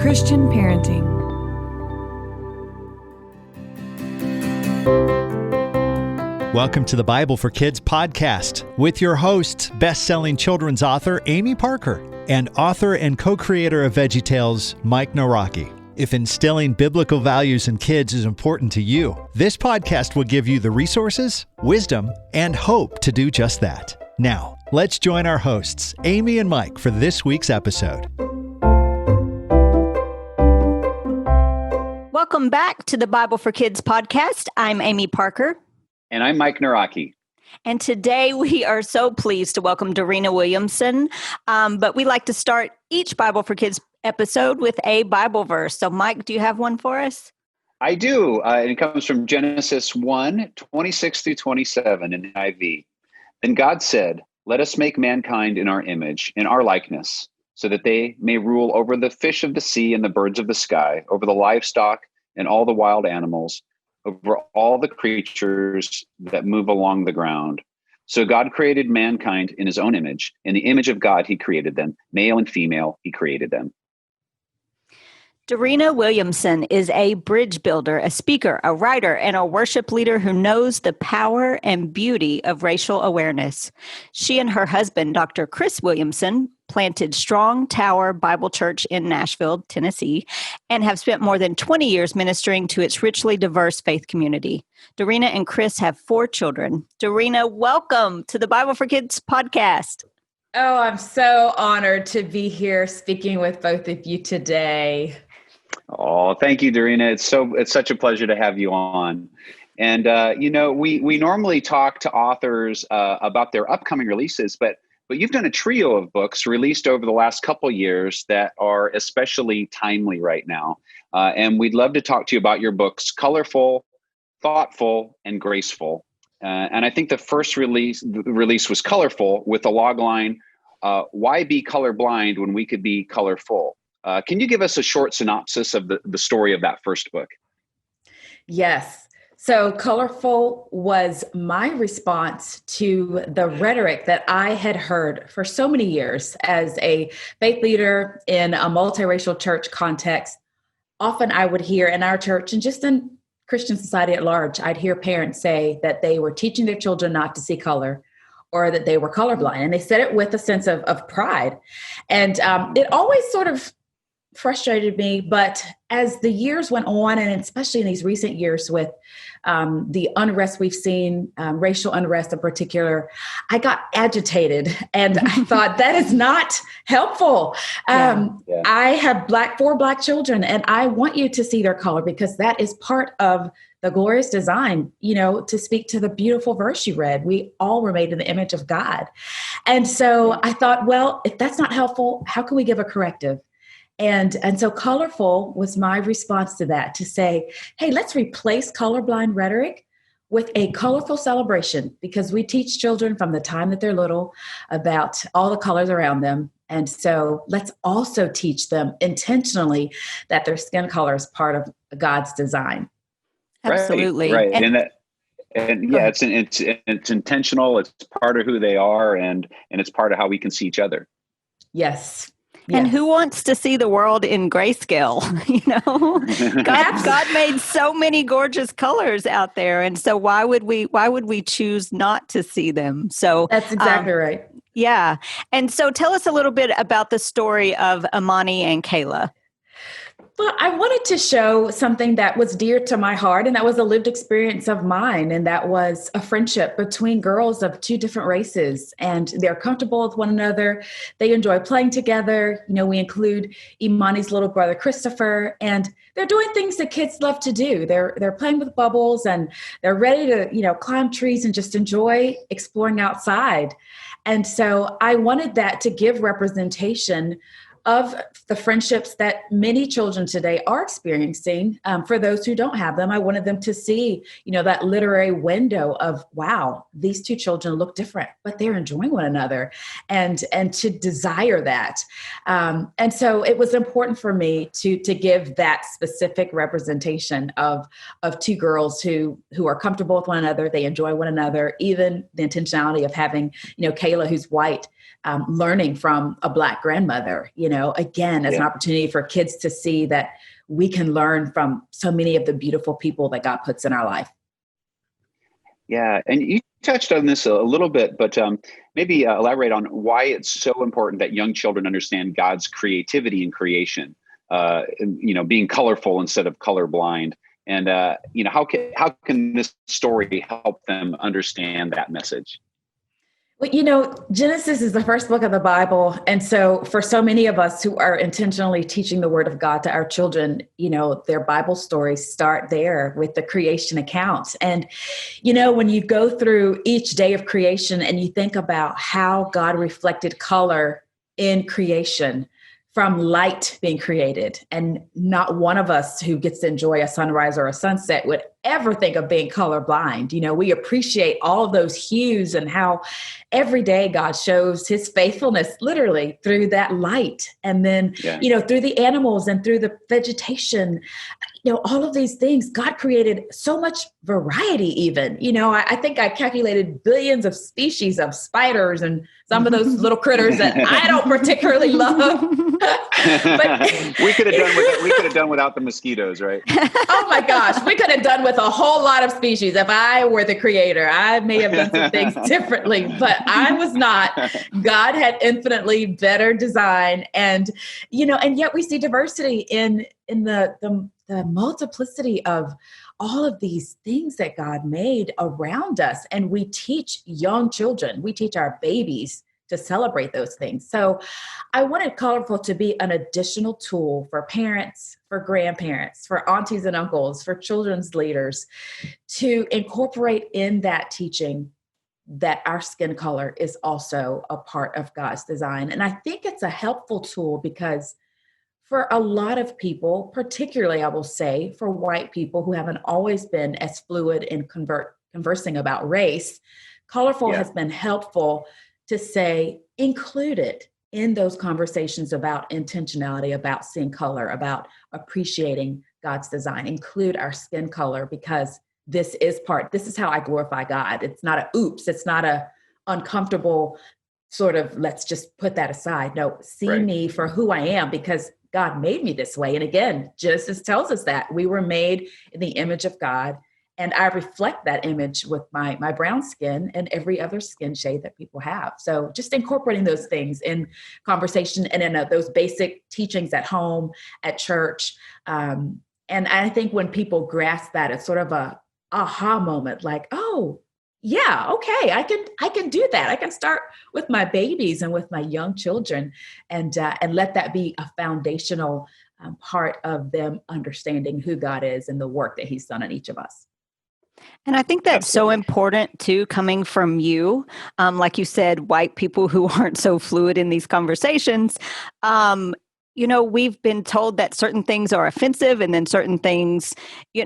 Christian parenting. Welcome to the Bible for Kids podcast with your hosts, best-selling children's author Amy Parker and author and co-creator of VeggieTales, Mike Naraki. If instilling biblical values in kids is important to you, this podcast will give you the resources, wisdom, and hope to do just that. Now, let's join our hosts, Amy and Mike, for this week's episode. Welcome back to the Bible for Kids podcast. I'm Amy Parker. And I'm Mike Naraki. And today we are so pleased to welcome Dorena Williamson. But we like to start each Bible for Kids episode with a Bible verse. So Mike, do you have one for us? I do. And it comes from Genesis 1, 26 through 27 in the NIV. Then God said, "Let us make mankind in our image, in our likeness, so that they may rule over the fish of the sea and the birds of the sky, over the livestock and all the wild animals, over all the creatures that move along the ground." So God created mankind in his own image. In the image of God, he created them. Male and female, he created them. Dorena Williamson is a bridge builder, a speaker, a writer, and a worship leader who knows the power and beauty of racial awareness. She and her husband, Dr. Chris Williamson, planted Strong Tower Bible Church in Nashville, Tennessee, and have spent more than 20 years ministering to its richly diverse faith community. Dorena and Chris have 4 children. Dorena, welcome to the Bible for Kids podcast. Oh, I'm so honored to be here speaking with both of you today. Oh, thank you, Dorena. It's such a pleasure to have you on. And, we normally talk to authors about their upcoming releases, but you've done a trio of books released over the last couple of years that are especially timely right now. And we'd love to talk to you about your books, colorFULL, thoughtful, and Gracefull. And I think the first release was colorFULL with the logline, "Why be colorblind when we could be colorful?" Can you give us a short synopsis of the story of that first book? Yes. So colorFULL was my response to the rhetoric that I had heard for so many years as a faith leader in a multiracial church context. Often I would hear in our church and just in Christian society at large, I'd hear parents say that they were teaching their children not to see color or that they were colorblind. And they said it with a sense of pride. And it always sort of frustrated me. But as the years went on, and especially in these recent years with the unrest we've seen, racial unrest in particular, I got agitated and I thought that is not helpful. I have 4 Black children and I want you to see their color because that is part of the glorious design, to speak to the beautiful verse you read. We all were made in the image of God. And so I thought, well, if that's not helpful, how can we give a corrective? And so colorFULL was my response to that, to say, hey, let's replace colorblind rhetoric with a colorful celebration, because we teach children from the time that they're little about all the colors around them. And so let's also teach them intentionally that their skin color is part of God's design. Absolutely. Right. It's intentional. It's part of who they are, and it's part of how we can see each other. Yes. And who wants to see the world in grayscale? God made so many gorgeous colors out there. And so why would we choose not to see them? So that's exactly right. Yeah. And so tell us a little bit about the story of Imani and Kayla. Well, I wanted to show something that was dear to my heart, and that was a lived experience of mine. And that was a friendship between girls of 2 different races, and they're comfortable with one another. They enjoy playing together. We include Imani's little brother, Christopher, and they're doing things that kids love to do. They're playing with bubbles and they're ready to, climb trees and just enjoy exploring outside. And so I wanted that to give representation of the friendships that many children today are experiencing. For those who don't have them, I wanted them to see, that literary window of, wow, these 2 children look different, but they're enjoying one another, and to desire that. And so it was important for me to give that specific representation of 2 girls who are comfortable with one another. They enjoy one another, even the intentionality of having, Kayla, who's white, learning from a Black grandmother, again, as an opportunity for kids to see that we can learn from so many of the beautiful people that God puts in our life. Yeah, and you touched on this a little bit, but maybe elaborate on why it's so important that young children understand God's creativity in creation, being colorful instead of colorblind. And, how can this story help them understand that message? Well, Genesis is the first book of the Bible. And so for so many of us who are intentionally teaching the word of God to our children, their Bible stories start there with the creation account. And, when you go through each day of creation and you think about how God reflected color in creation, from light being created, and not one of us who gets to enjoy a sunrise or a sunset would ever think of being colorblind. We appreciate all of those hues and how every day God shows his faithfulness literally through that light. And then, through the animals and through the vegetation, all of these things, God created so much variety even. I think I calculated billions of species of spiders and some of those little critters that I don't particularly love. But we could have done without the mosquitoes, right? Oh my gosh, we could have done with a whole lot of species. If I were the creator, I may have done some things differently, but I was not. God had infinitely better design, and yet we see diversity in the multiplicity of all of these things that God made around us. And we teach young children, we teach our babies to celebrate those things. So I wanted Colorful to be an additional tool for parents, for grandparents, for aunties and uncles, for children's leaders, to incorporate in that teaching that our skin color is also a part of God's design. And I think it's a helpful tool because for a lot of people, particularly I will say for white people who haven't always been as fluid in conversing about race, Colorful has been helpful to say, include it in those conversations about intentionality, about seeing color, about appreciating God's design. Include our skin color because this is how I glorify God. It's not a oops, it's not a uncomfortable sort of, let's just put that aside. No, see me for who I am because God made me this way. And again, Genesis tells us that we were made in the image of God. And I reflect that image with my brown skin and every other skin shade that people have. So just incorporating those things in conversation and in those basic teachings at home, at church. And I think when people grasp that, it's sort of a aha moment, like, oh, yeah, okay, I can do that. I can start with my babies and with my young children and let that be a foundational part of them understanding who God is and the work that he's done in each of us. And I think that's so important too, coming from you. Like you said, white people who aren't so fluid in these conversations. We've been told that certain things are offensive and then certain things,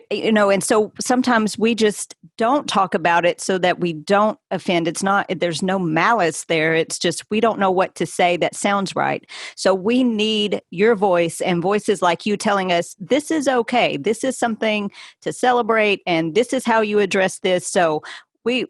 and so sometimes we just don't talk about it so that we don't offend. There's no malice there. It's just, we don't know what to say that sounds right. So we need your voice and voices like you telling us, this is okay. This is something to celebrate and this is how you address this. So I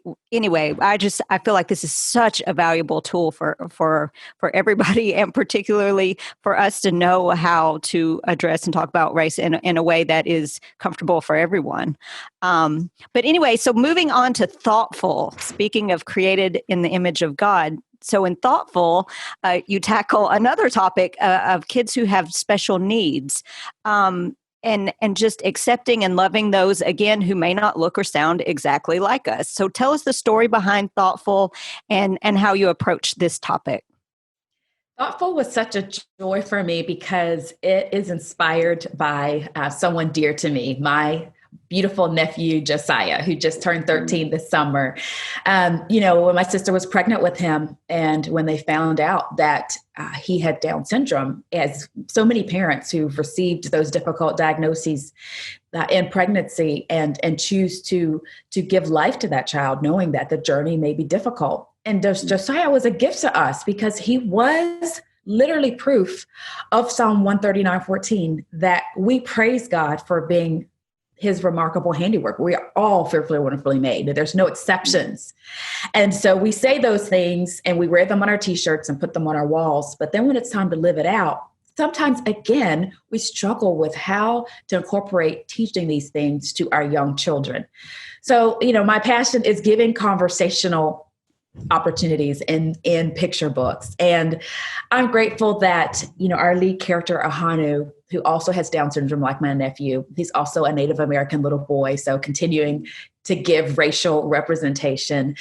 feel like this is such a valuable tool for everybody, and particularly for us to know how to address and talk about race in a way that is comfortable for everyone. But anyway, so moving on to thoughtful, speaking of created in the image of God. So in thoughtful, you tackle another topic of kids who have special needs. And just accepting and loving those, again, who may not look or sound exactly like us. So tell us the story behind Thoughtful and how you approach this topic. Thoughtful was such a joy for me because it is inspired by someone dear to me, my beautiful nephew, Josiah, who just turned 13 this summer. When my sister was pregnant with him and when they found out that he had Down syndrome, as so many parents who've received those difficult diagnoses in pregnancy and choose to give life to that child, knowing that the journey may be difficult. And Josiah was a gift to us because he was literally proof of Psalm 139:14, that we praise God for being his remarkable handiwork. We are all fearfully and wonderfully made. There's no exceptions. And so we say those things and we wear them on our t-shirts and put them on our walls. But then when it's time to live it out, sometimes, again, we struggle with how to incorporate teaching these things to our young children. So, my passion is giving conversational opportunities in picture books. And I'm grateful that, our lead character, Ahanu, who also has Down syndrome like my nephew, he's also a Native American little boy. So continuing to give racial representation,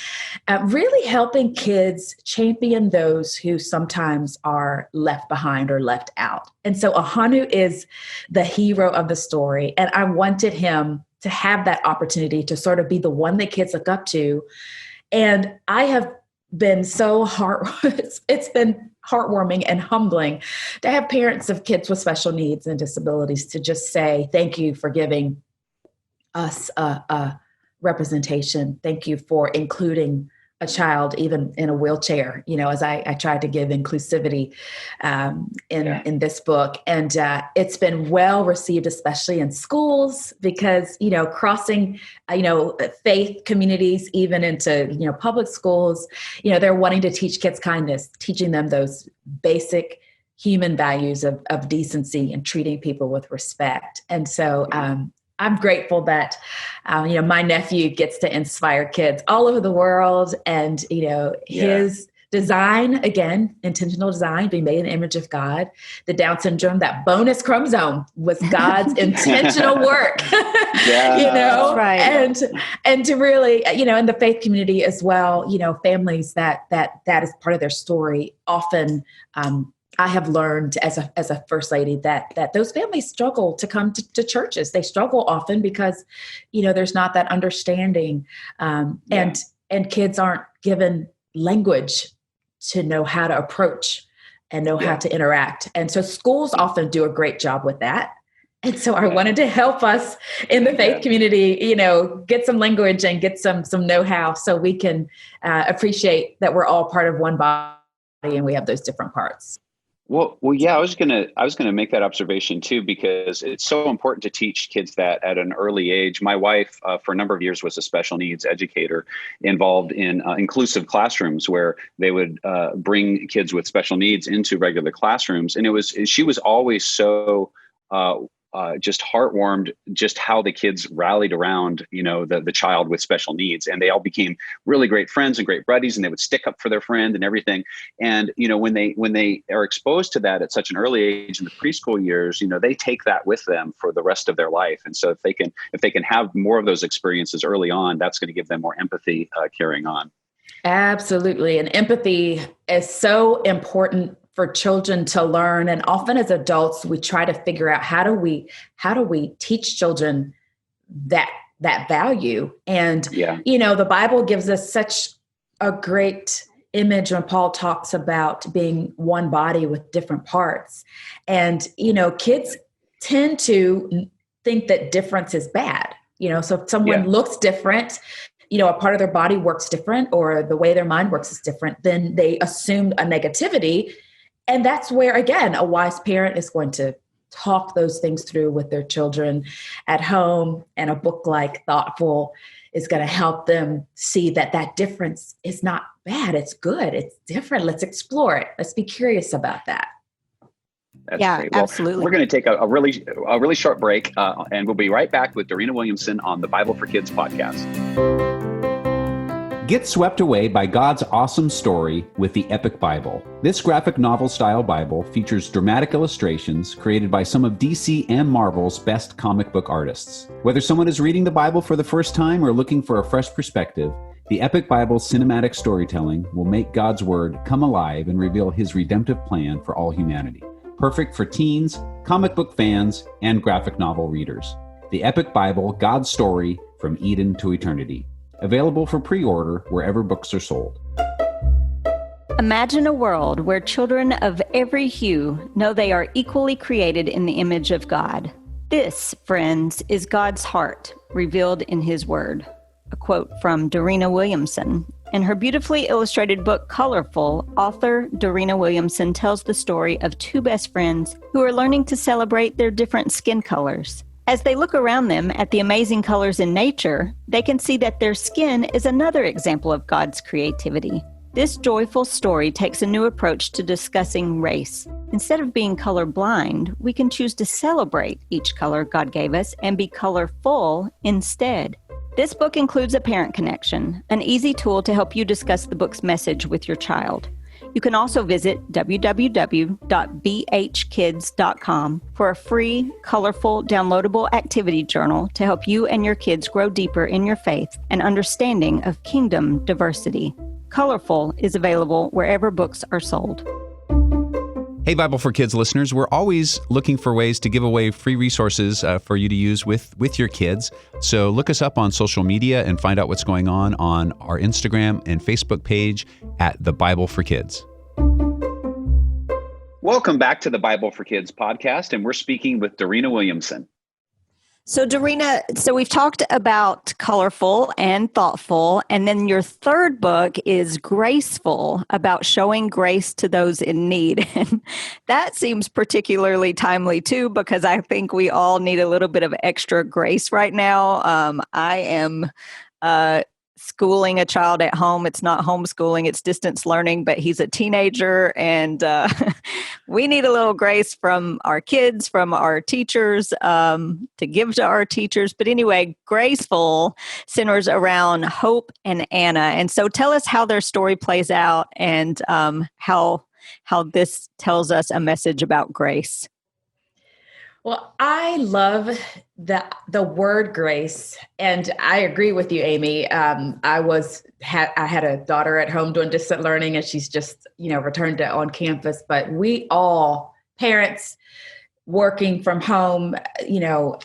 really helping kids champion those who sometimes are left behind or left out. And so Ahanu is the hero of the story. And I wanted him to have that opportunity to sort of be the one that kids look up to. And I have been so it's been heartwarming and humbling to have parents of kids with special needs and disabilities to just say, thank you for giving us a representation. Thank you for including a child, even in a wheelchair, as I tried to give inclusivity in this book. And it's been well received, especially in schools, because, crossing, faith communities, even into, public schools, they're wanting to teach kids kindness, teaching them those basic human values of decency and treating people with respect. And so I'm grateful that, my nephew gets to inspire kids all over the world. And, his design, again, intentional design, being made in the image of God, the Down syndrome, that bonus chromosome was God's intentional work, Right. and to really, in the faith community as well, families that is part of their story often, I have learned as a first lady that those families struggle to come to churches. They struggle often because, there's not that understanding, and kids aren't given language to know how to approach and know how to interact. And so schools often do a great job with that. And so I wanted to help us in the faith community, get some language and get some know-how so we can appreciate that we're all part of one body and we have those different parts. Well, yeah, I was gonna make that observation too, because it's so important to teach kids that at an early age. My wife, for a number of years, was a special needs educator involved in inclusive classrooms where they would bring kids with special needs into regular classrooms, and she was always so just heartwarmed, just how the kids rallied around, the child with special needs, and they all became really great friends and great buddies, and they would stick up for their friend and everything. And when they are exposed to that at such an early age in the preschool years, they take that with them for the rest of their life. And so if they can have more of those experiences early on, that's going to give them more empathy carrying on. Absolutely, and empathy is so important for children to learn. And often as adults, we try to figure out how do we teach children that value. And, the Bible gives us such a great image when Paul talks about being one body with different parts. And, kids tend to think that difference is bad. So if someone looks different, a part of their body works different, or the way their mind works is different, then they assume a negativity. And that's where, again, a wise parent is going to talk those things through with their children at home. And a book like Thoughtful is going to help them see that difference is not bad. It's good. It's different. Let's explore it. Let's be curious about that. That's great. Well, absolutely. We're going to take a really short break, and we'll be right back with Dorena Williamson on the Bible for Kids podcast. Get swept away by God's awesome story with the Epic Bible. This graphic novel-style Bible features dramatic illustrations created by some of DC and Marvel's best comic book artists. Whether someone is reading the Bible for the first time or looking for a fresh perspective, the Epic Bible's cinematic storytelling will make God's Word come alive and reveal His redemptive plan for all humanity. Perfect for teens, comic book fans, and graphic novel readers. The Epic Bible, God's Story from Eden to Eternity. Available for pre-order wherever books are sold. Imagine a world where children of every hue know they are equally created in the image of God. This, friends, is God's heart revealed in His Word. A quote from Dorena Williamson. In her beautifully illustrated book, ColorFULL, author Dorena Williamson tells the story of two best friends who are learning to celebrate their different skin colors. As they look around them at the amazing colors in nature, they can see that their skin is another example of God's creativity. This joyful story takes a new approach to discussing race. Instead of being colorblind, we can choose to celebrate each color God gave us and be colorful instead. This book includes a parent connection, an easy tool to help you discuss the book's message with your child. You can also visit www.bhkids.com for a free, colorful, downloadable activity journal to help you and your kids grow deeper in your faith and understanding of kingdom diversity. colorFULL is available wherever books are sold. Hey, Bible for Kids listeners, we're always looking for ways to give away free resources for you to use with your kids. So look us up on social media and find out what's going on our Instagram and Facebook page at The Bible for Kids. Welcome back to the Bible for Kids podcast, and we're speaking with Dorena Williamson. So Dorena, we've talked about colorful and thoughtful, and then your third book is Gracefull, about showing grace to those in need. And that seems particularly timely too, because I think we all need a little bit of extra grace right now. I am schooling a child at home. It's not homeschooling, it's distance learning, but he's a teenager, and we need a little grace from our kids, from our teachers, to give to our teachers. But anyway, Gracefull centers around Hope and Anna. And so tell us how their story plays out and how this tells us a message about grace. Well, I love the word grace, and I agree with you, Amy. I had a daughter at home doing distant learning, and she's just returned to on campus. But we all, parents working from home,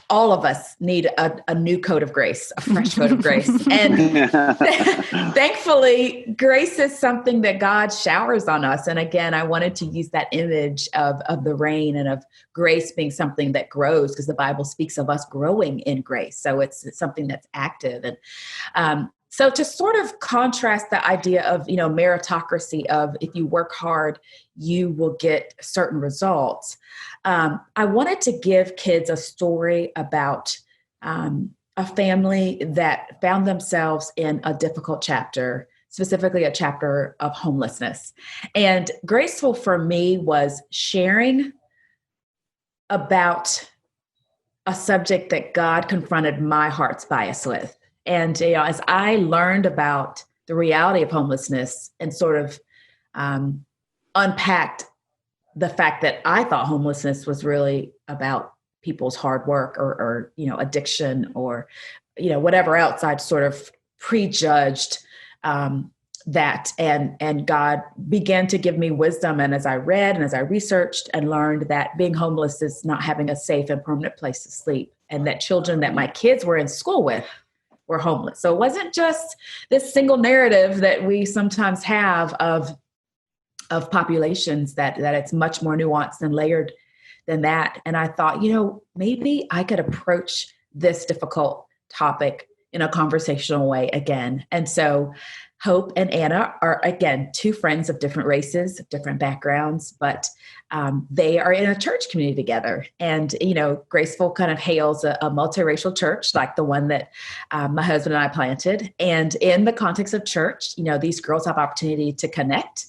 all of us need a new coat of grace, a fresh coat of grace. And thankfully, grace is something that God showers on us. And again, I wanted to use that image of the rain and of grace being something that grows, because the Bible speaks of us growing in grace. So it's something that's active. And so to sort of contrast the idea of, meritocracy of if you work hard, you will get certain results. I wanted to give kids a story about a family that found themselves in a difficult chapter, specifically a chapter of homelessness. And Gracefull for me was sharing about a subject that God confronted my heart's bias with. And as I learned about the reality of homelessness and sort of unpacked the fact that I thought homelessness was really about people's hard work or addiction or, whatever else, I'd sort of prejudged that. And God began to give me wisdom. And as I read and as I researched and learned that being homeless is not having a safe and permanent place to sleep, and that children that my kids were in school with were homeless. So it wasn't just this single narrative that we sometimes have of populations, that it's much more nuanced and layered than that. And I thought, maybe I could approach this difficult topic in a conversational way again. And so Hope and Anna are, again, two friends of different races, different backgrounds, but they are in a church community together. And, Gracefull kind of hails a multiracial church like the one that my husband and I planted. And in the context of church, these girls have opportunity to connect.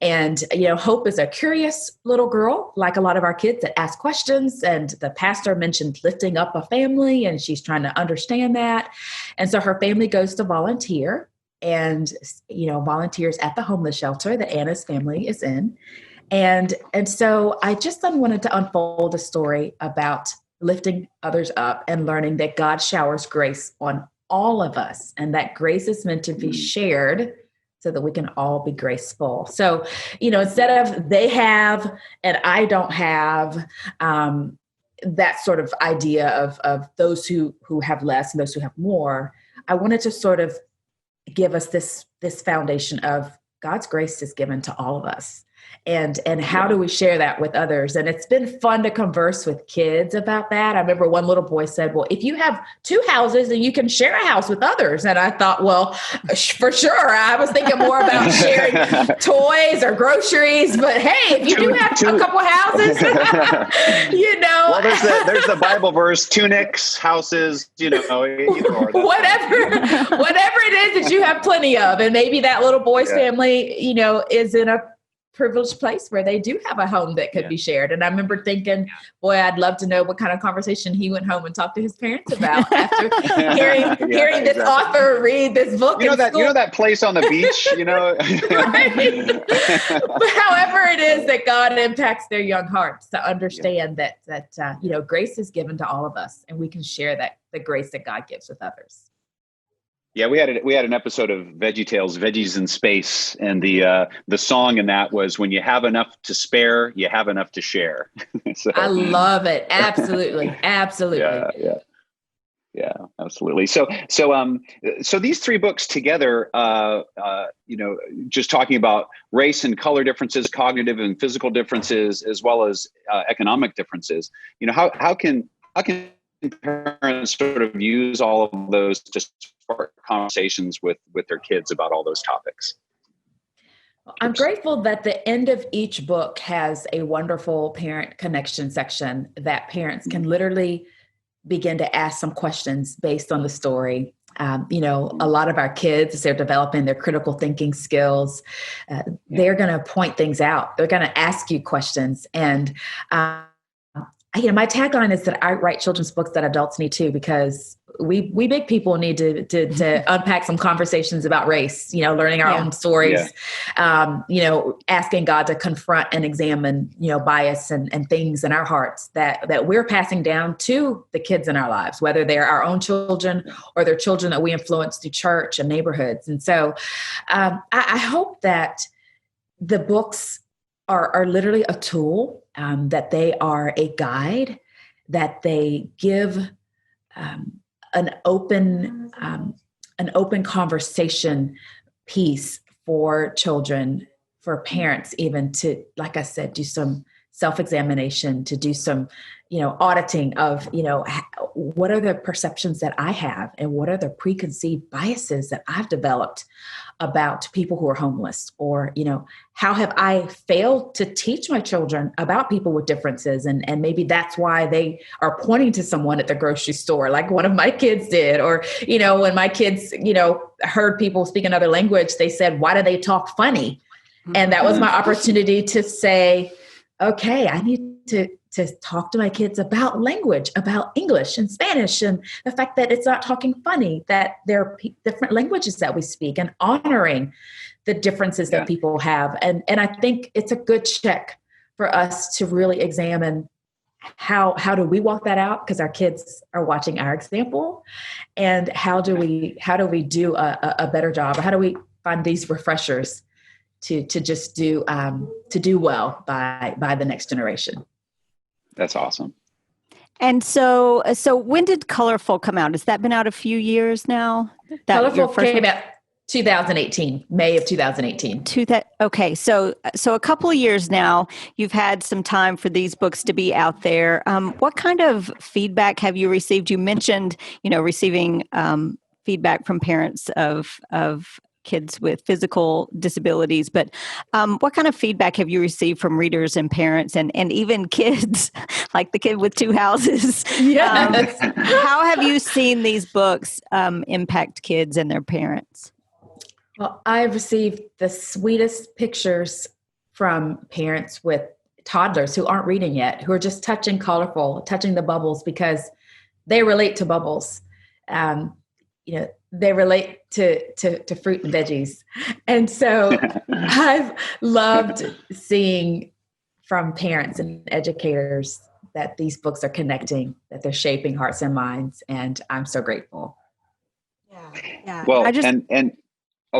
And, Hope is a curious little girl, like a lot of our kids, that ask questions. And the pastor mentioned lifting up a family, and she's trying to understand that. And so her family goes to volunteer and, volunteers at the homeless shelter that Anna's family is in. And so I just then wanted to unfold a story about lifting others up and learning that God showers grace on all of us, and that grace is meant to be shared so that we can all be graceful. So, instead of they have and I don't have, that sort of idea of those who have less and those who have more, I wanted to sort of give us this foundation of God's grace is given to all of us. And how do we share that with others? And it's been fun to converse with kids about that. I remember one little boy said, well, if you have 2 houses, then you can share a house with others. And I thought, well, for sure. I was thinking more about sharing toys or groceries. But hey, if you do have a couple houses, Well, there's the Bible verse, tunics, houses, whatever it is that you have plenty of. And maybe that little boy's family, is in a privileged place where they do have a home that could be shared. And I remember thinking, boy, I'd love to know what kind of conversation he went home and talked to his parents about after hearing this author read this book. You know that place on the beach, Right. But however it is that God impacts their young hearts to understand that grace is given to all of us, and we can share the grace that God gives with others. Yeah, we had an episode of VeggieTales, Veggies in Space, and the song in that was, when you have enough to spare, you have enough to share. So, I love it. Absolutely. Yeah, absolutely. So these 3 books together, just talking about race and color differences, cognitive and physical differences, as well as economic differences. How can parents sort of use all of those to spark conversations with their kids about all those topics? I'm grateful that the end of each book has a wonderful parent connection section that parents can literally begin to ask some questions based on the story. A lot of our kids, as they're developing their critical thinking skills, they're going to point things out. They're going to ask you questions. And my tagline is that I write children's books that adults need too, because we big people need to unpack some conversations about race, learning our own stories, asking God to confront and examine, bias and things in our hearts that we're passing down to the kids in our lives, whether they're our own children or they're children that we influence through church and neighborhoods. And so I hope that the books are literally a tool, that they are a guide, that they give an open conversation piece for children, for parents, even to, like I said, do some self-examination, to do some, auditing of, what are the perceptions that I have, and what are the preconceived biases that I've developed about people who are homeless, or, how have I failed to teach my children about people with differences? And maybe that's why they are pointing to someone at the grocery store, like one of my kids did. Or, when my kids, heard people speak another language, they said, why do they talk funny? And that was my opportunity to say, okay, I need to talk to my kids about language, about English and Spanish, and the fact that it's not talking funny, that there are different languages that we speak, and honoring the differences that people have. And I think it's a good check for us to really examine how do we walk that out, because our kids are watching our example, and how do we do a better job, or how do we find these refreshers to just do well by the next generation. That's awesome. And so when did colorFULL come out? Has that been out a few years now? colorFULL came out 2018, May of 2018. Okay. So a couple of years now, you've had some time for these books to be out there. What kind of feedback have you received? You mentioned, receiving feedback from parents of kids with physical disabilities, but what kind of feedback have you received from readers and parents and even kids, like the kid with 2 houses? Yes. How have you seen these books impact kids and their parents? Well, I've received the sweetest pictures from parents with toddlers who aren't reading yet, who are just touching colorFULL, touching the bubbles, because they relate to bubbles. They relate to fruit and veggies. And so I've loved seeing from parents and educators that these books are connecting, that they're shaping hearts and minds. And I'm so grateful. Yeah. Well,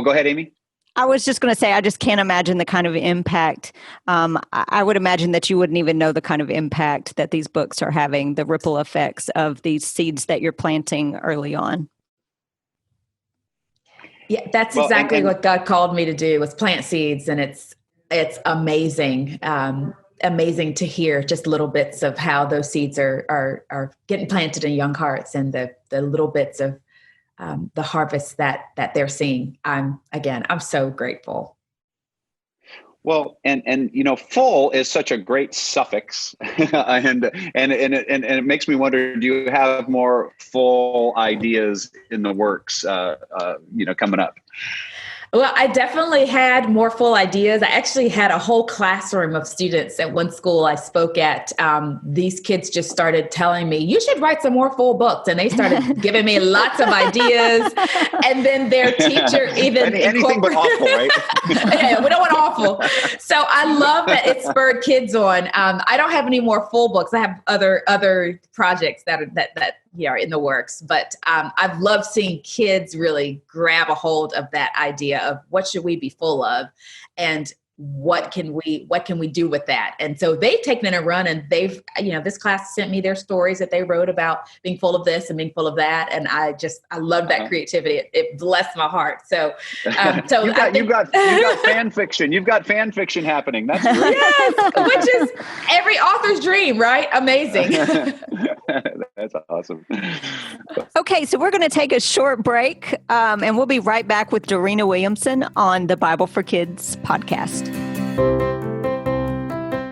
go ahead, Amy. I was just going to say, I just can't imagine the kind of impact. I would imagine that you wouldn't even know the kind of impact that these books are having, the ripple effects of these seeds that you're planting early on. Yeah, that's exactly what God called me to do, was plant seeds. And it's It's amazing. Amazing to hear just little bits of how those seeds are getting planted in young hearts, and the little bits of the harvest that they're seeing. I'm so grateful. Well, and full is such a great suffix, and it makes me wonder: do you have more full ideas in the works? Coming up. Well, I definitely had more full ideas. I actually had a whole classroom of students at one school I spoke at. These kids just started telling me, you should write some more full books. And they started giving me lots of ideas. And then their teacher even anything but awful, right? Yeah, we don't want awful. So I love that it spurred kids on. I don't have any more full books. I have other projects that are in the works, but I've loved seeing kids really grab a hold of that idea of what should we be full of, and what can we do with that. And so they've taken it a run, and they've, this class sent me their stories that they wrote about being full of this and being full of that. And I love that creativity. It blessed my heart. So, you've got fan fiction. You've got fan fiction happening. That's great. Yes, which is every author's dream, right? Amazing. That's awesome. Okay, so we're going to take a short break, and we'll be right back with Dorena Williamson on the Bible for Kids podcast.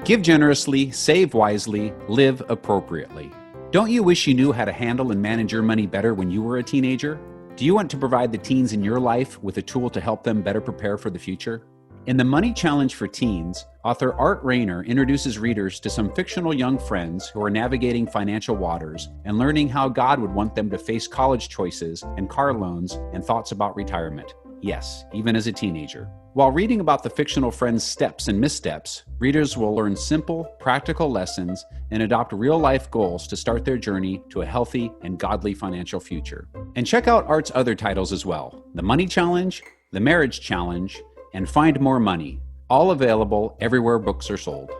Give generously, save wisely, live appropriately. Don't you wish you knew how to handle and manage your money better when you were a teenager? Do you want to provide the teens in your life with a tool to help them better prepare for the future? In the Money Challenge for Teens, author Art Rayner introduces readers to some fictional young friends who are navigating financial waters and learning how God would want them to face college choices and car loans and thoughts about retirement. Yes, even as a teenager. While reading about the fictional friends' steps and missteps, readers will learn simple, practical lessons and adopt real-life goals to start their journey to a healthy and godly financial future. And check out Art's other titles as well: The Money Challenge, The Marriage Challenge, and Find More Money, all available everywhere books are sold.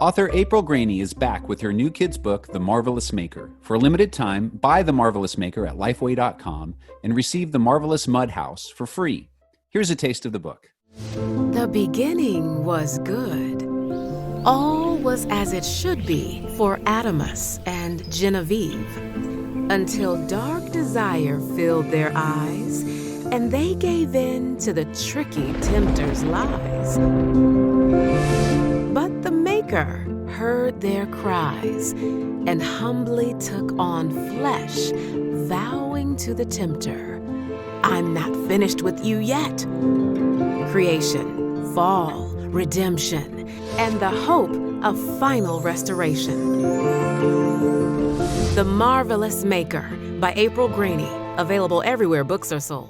Author April Graney is back with her new kids' book, The Marvelous Maker. For a limited time, buy The Marvelous Maker at Lifeway.com and receive The Marvelous Mud House for free. Here's a taste of the book. The beginning was good. All was as it should be for Adamus and Genevieve, until dark desire filled their eyes, and they gave in to the tricky tempter's lies. But the Maker heard their cries and humbly took on flesh, vowing to the tempter, I'm not finished with you yet. Creation, fall, redemption, and the hope of final restoration. The Marvelous Maker by April Graney, available everywhere books are sold.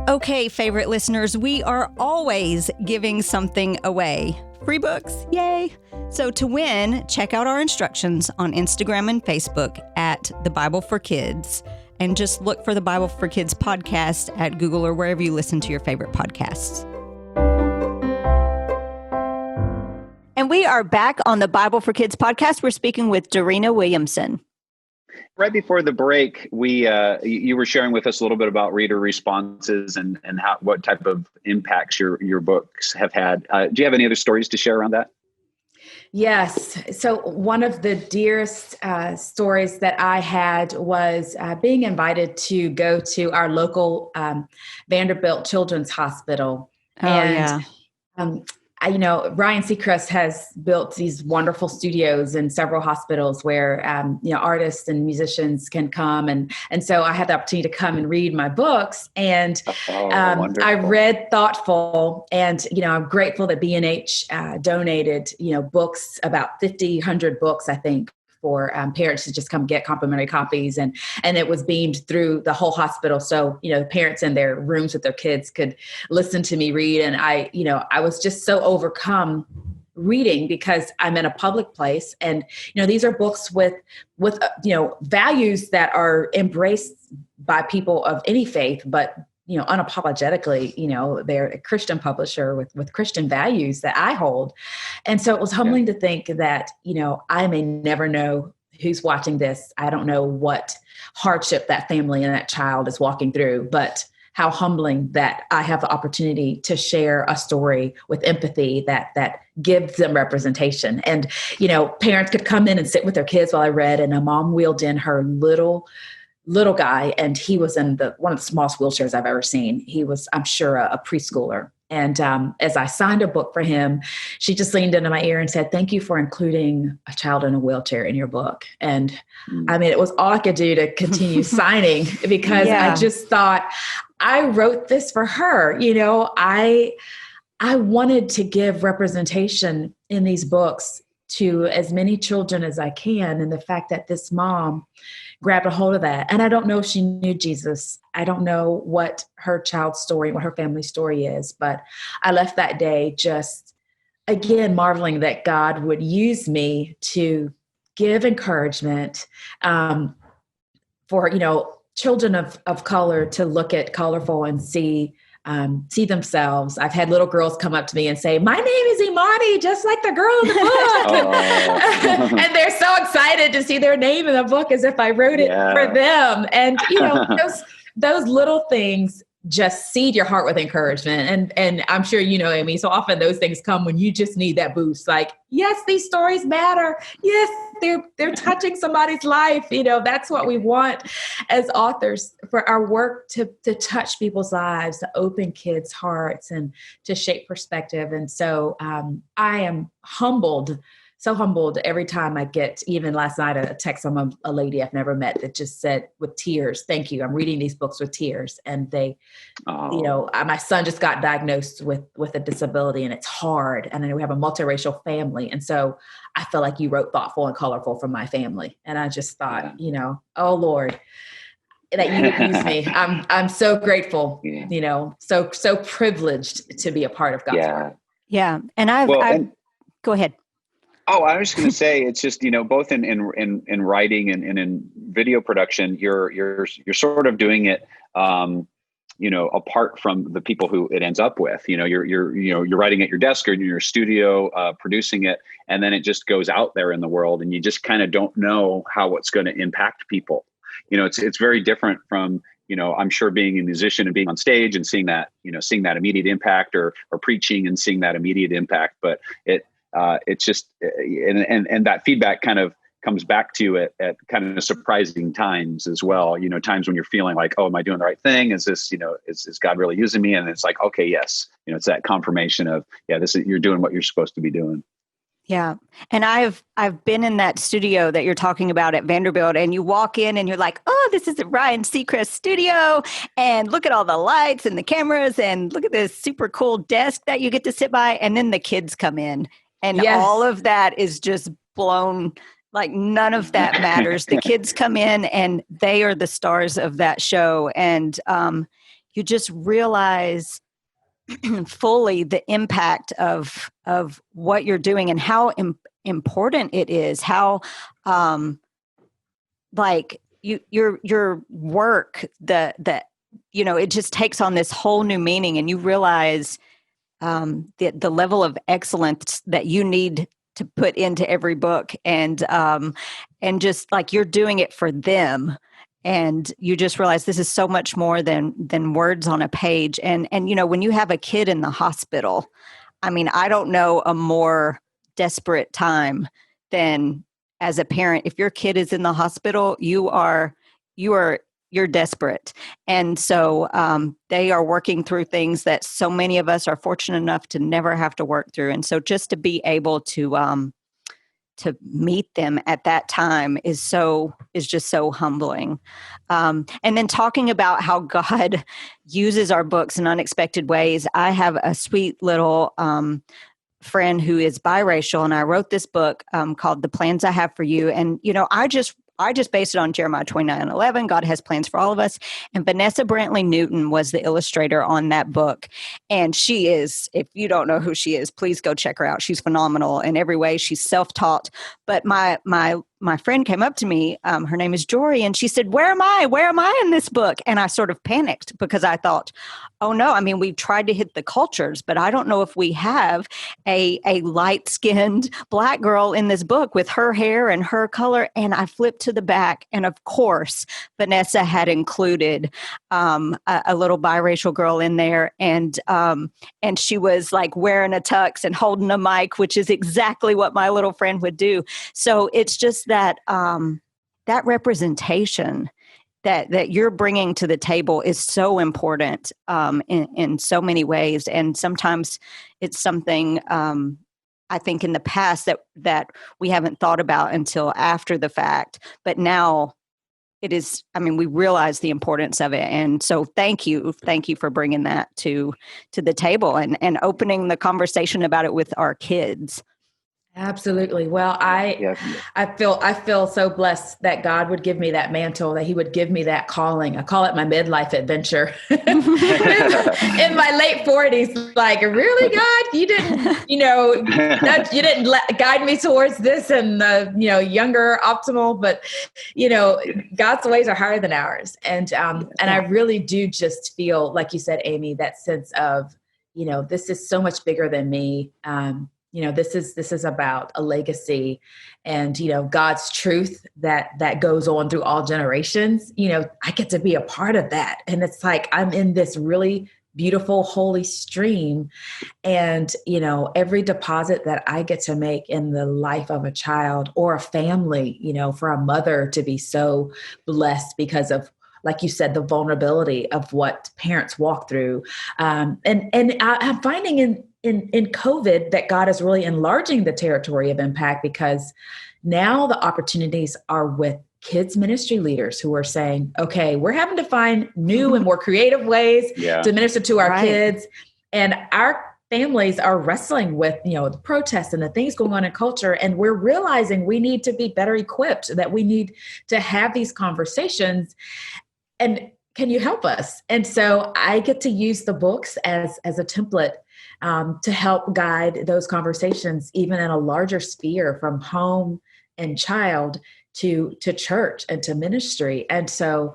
Okay, favorite listeners, we are always giving something away. Free books, yay! So to win, check out our instructions on Instagram and Facebook at The Bible for Kids, and just look for the Bible for Kids podcast at Google or wherever you listen to your favorite podcasts. And we are back on the Bible for Kids podcast. We're speaking with Dorena Williamson. Right before the break, you were sharing with us a little bit about reader responses and what type of impacts your books have had. Do you have any other stories to share around that? Yes. So one of the dearest stories that I had was being invited to go to our local Vanderbilt Children's Hospital. Oh, and, yeah. Ryan Seacrest has built these wonderful studios in several hospitals where, artists and musicians can come. And so I had the opportunity to come and read my books. And I read Thoughtful. And, I'm grateful that B&H donated, books, about 100 books, I think, for parents to just come get complimentary copies. And it was beamed through the whole hospital. So, the parents in their rooms with their kids could listen to me read. And I was just so overcome reading because I'm in a public place. And, these are books with values that are embraced by people of any faith, but unapologetically, they're a Christian publisher with Christian values that I hold. And so it was humbling to think that, I may never know who's watching this. I don't know what hardship that family and that child is walking through, but how humbling that I have the opportunity to share a story with empathy that gives them representation. And, parents could come in and sit with their kids while I read, and a mom wheeled in her little guy, and he was in one of the smallest wheelchairs I've ever seen. He was, I'm sure, a preschooler. And as I signed a book for him, she just leaned into my ear and said, "Thank you for including a child in a wheelchair in your book." And I mean, it was all I could do to continue signing, because I just thought, I wrote this for her. I wanted to give representation in these books to as many children as I can. And the fact that this mom grabbed a hold of that. And I don't know if she knew Jesus. I don't know what her child's story, what her family story is, but I left that day just, again, marveling that God would use me to give encouragement for, children of color to look at colorFULL and see themselves. I've had little girls come up to me and say, "My name is Imani, just like the girl in the book." And they're so excited to see their name in the book, as if I wrote it for them. And, those little things just seed your heart with encouragement. And I'm sure, Amy, so often those things come when you just need that boost. Like, yes, these stories matter. Yes, they're touching somebody's life. That's what we want as authors, for our work to touch people's lives, to open kids' hearts and to shape perspective. And so I am so humbled every time I get, even last night, a text from a lady I've never met that just said with tears, "Thank you. I'm reading these books with tears." And they, my son just got diagnosed with a disability, and it's hard. And then we have a multiracial family. And so I feel like you wrote thoughtful and colorful for my family. And I just thought, oh Lord, that you would use me. I'm so grateful, so privileged to be a part of God's work. Yeah. And go ahead. Oh, I was just going to say, it's just, both in writing and in video production, you're sort of doing it, apart from the people who it ends up with. You're writing at your desk or in your studio, producing it, and then it just goes out there in the world, and you just kind of don't know how it's going to impact people. It's very different from, I'm sure, being a musician and being on stage and seeing that immediate impact, or preaching and seeing that immediate impact. But it's just, and that feedback kind of comes back to you at kind of surprising times as well. Times when you're feeling like, oh, am I doing the right thing? Is this, is God really using me? And it's like, okay, yes. It's that confirmation of, you're doing what you're supposed to be doing. Yeah. And I've been in that studio that you're talking about at Vanderbilt, and you walk in and you're like, oh, this is the Ryan Seacrest studio, and look at all the lights and the cameras, and look at this super cool desk that you get to sit by. And then the kids come in, and all of that is just blown. Like, none of that matters. The kids come in and they are the stars of that show. And you just realize fully the impact of what you're doing and how important it is, how your work, it just takes on this whole new meaning, and you realize the level of excellence that you need to put into every book, and just like you're doing it for them. And you just realize this is so much more than words on a page. And when you have a kid in the hospital, I mean, I don't know a more desperate time than as a parent. If your kid is in the hospital, you're desperate. And so they are working through things that so many of us are fortunate enough to never have to work through. And so just to be able to meet them at that time is just so humbling. And then talking about how God uses our books in unexpected ways. I have a sweet little friend who is biracial, and I wrote this book called The Plans I Have for You. And, I just based it on Jeremiah 29:11. God has plans for all of us. And Vanessa Brantley Newton was the illustrator on that book. And she is, if you don't know who she is, please go check her out. She's phenomenal in every way. She's self-taught. But my my friend came up to me, her name is Jory, and she said, where am I in this book? And I sort of panicked because I thought, oh no, I mean, we've tried to hit the cultures, but I don't know if we have a light-skinned Black girl in this book with her hair and her color. And I flipped to the back, and of course, Vanessa had included a little biracial girl in there, and she was like wearing a tux and holding a mic, which is exactly what my little friend would do. So it's just that that representation that you're bringing to the table is so important in so many ways. And sometimes it's something I think in the past that we haven't thought about until after the fact. But now it is, I mean, we realize the importance of it. And so thank you for bringing that to the table and opening the conversation about it with our kids. Absolutely. Well, I feel so blessed that God would give me that mantle, that he would give me that calling. I call it my midlife adventure. In my late 40s, like, really, God, you didn't, you didn't guide me towards this and the, younger optimal, but, God's ways are higher than ours. And I really do just feel, like you said, Amy, that sense of, this is so much bigger than me. This is about a legacy and, God's truth that goes on through all generations. I get to be a part of that. And it's like, I'm in this really beautiful, holy stream. And, every deposit that I get to make in the life of a child or a family, for a mother to be so blessed because of, like you said, the vulnerability of what parents walk through. And I'm finding in COVID that God is really enlarging the territory of impact, because now the opportunities are with kids ministry leaders who are saying, okay, we're having to find new and more creative ways to minister to our kids. And our families are wrestling with, the protests and the things going on in culture. And we're realizing we need to be better equipped, that we need to have these conversations. And can you help us? And so I get to use the books as a template to help guide those conversations, even in a larger sphere, from home and child to church and to ministry. And so,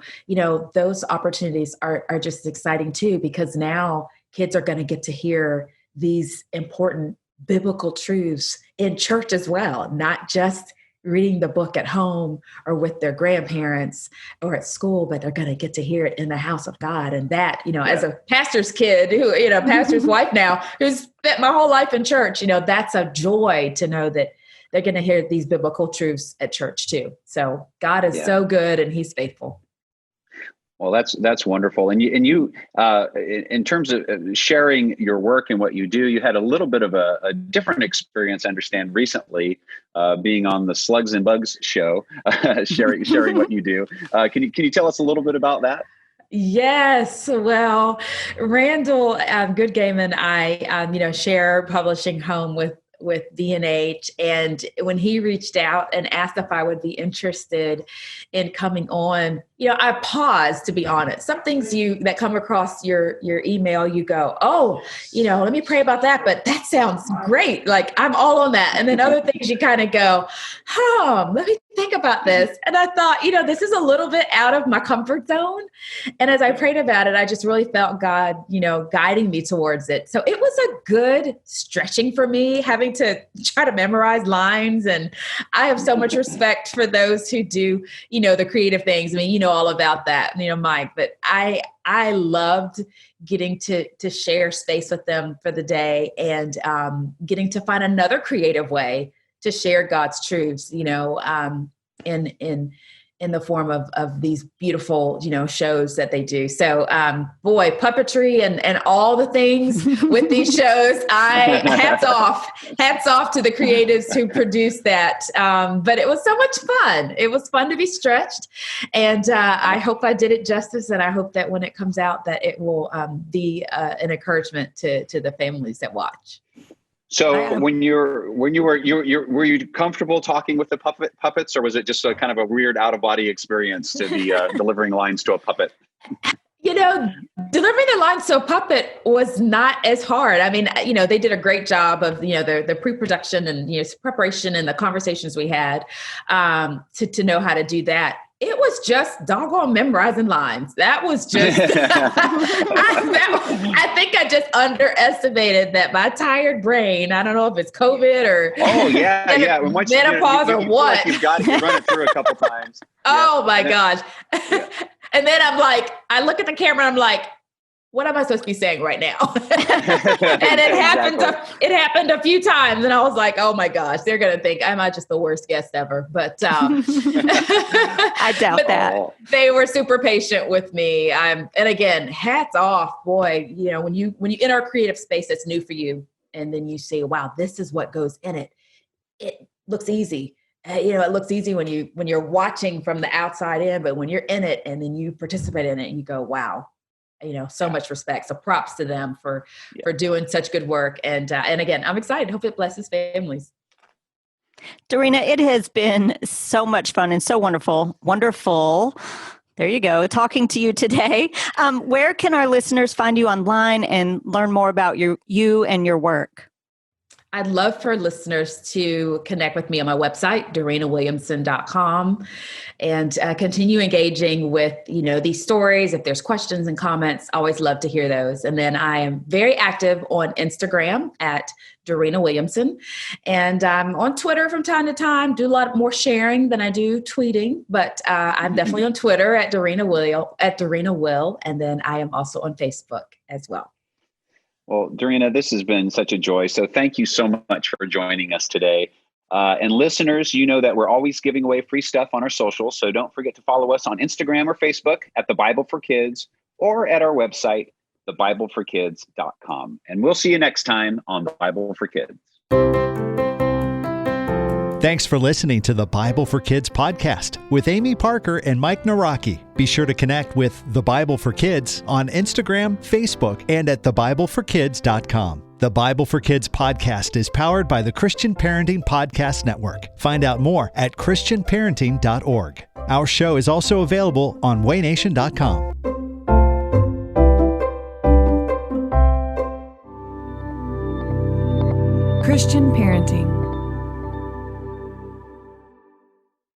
those opportunities are just exciting too, because now kids are going to get to hear these important biblical truths in church as well, not just reading the book at home or with their grandparents or at school, but they're going to get to hear it in the house of God. And that, as a pastor's kid who, pastor's wife now, who's spent my whole life in church, that's a joy to know that they're going to hear these biblical truths at church too. So God is so good and he's faithful. Well, that's wonderful. And you, in terms of sharing your work and what you do, you had a little bit of a different experience, I understand, recently, being on the Slugs and Bugs show, sharing what you do. Can you tell us a little bit about that? Yes. Well, Randall Goodgame and I, share publishing home with D&H. And when he reached out and asked if I would be interested in coming on, I paused, to be honest. Some things that come across your email, you go, oh, let me pray about that. But that sounds great. Like, I'm all on that. And then other things you kind of go, let me think about this. And I thought, this is a little bit out of my comfort zone. And as I prayed about it, I just really felt God, guiding me towards it. So it was a good stretching for me, having to try to memorize lines. And I have so much respect for those who do, the creative things. I mean, all about that, Mike, but I loved getting to share space with them for the day and getting to find another creative way to share God's truths, in the form of these beautiful, shows that they do. So, puppetry and all the things with these shows, hats off to the creatives who produced that. But it was so much fun. It was fun to be stretched. And I hope I did it justice. And I hope that when it comes out, that it will be an encouragement to the families that watch. So were you comfortable talking with the puppets, or was it just a kind of a weird out of body experience to be delivering lines to a puppet? Delivering the lines to a puppet was not as hard. I mean, they did a great job of, the pre-production and, preparation and the conversations we had to know how to do that. It was just doggone memorizing lines. That was just, I think I just underestimated that my tired brain. I don't know if it's COVID or menopause or what. You've got to run it through a couple times. Oh my gosh. Yeah. And then I look at the camera and I'm like, what am I supposed to be saying right now? And it happened a few times. And I was like, oh my gosh, they're going to think I'm not just the worst guest ever. But I doubt that. They were super patient with me. And again, hats off, boy, when you enter a creative space that's new for you, and then you say, wow, this is what goes in it. It looks easy. It looks easy when you're watching from the outside in, but when you're in it and then you participate in it and you go, wow, so much respect. So props to them for doing such good work. And again, I'm excited. Hope it blesses families. Dorena, it has been so much fun and so wonderful. There you go. Talking to you today. Where can our listeners find you online and learn more about you and your work? I'd love for listeners to connect with me on my website, DorenaWilliamson.com, and continue engaging with, these stories. If there's questions and comments, always love to hear those. And then I am very active on Instagram at Dorena Williamson. And I'm on Twitter from time to time, do a lot more sharing than I do tweeting, but I'm definitely on Twitter at Dorena Will. And then I am also on Facebook as well. Well, Dorena, this has been such a joy. So thank you so much for joining us today. And listeners, you know that we're always giving away free stuff on our socials. So don't forget to follow us on Instagram or Facebook at The Bible for Kids or at our website, thebibleforkids.com. And we'll see you next time on The Bible for Kids. Thanks for listening to the Bible for Kids podcast with Amy Parker and Mike Naraki. Be sure to connect with The Bible for Kids on Instagram, Facebook, and at thebibleforkids.com. The Bible for Kids podcast is powered by the Christian Parenting Podcast Network. Find out more at christianparenting.org. Our show is also available on waynation.com. Christian Parenting.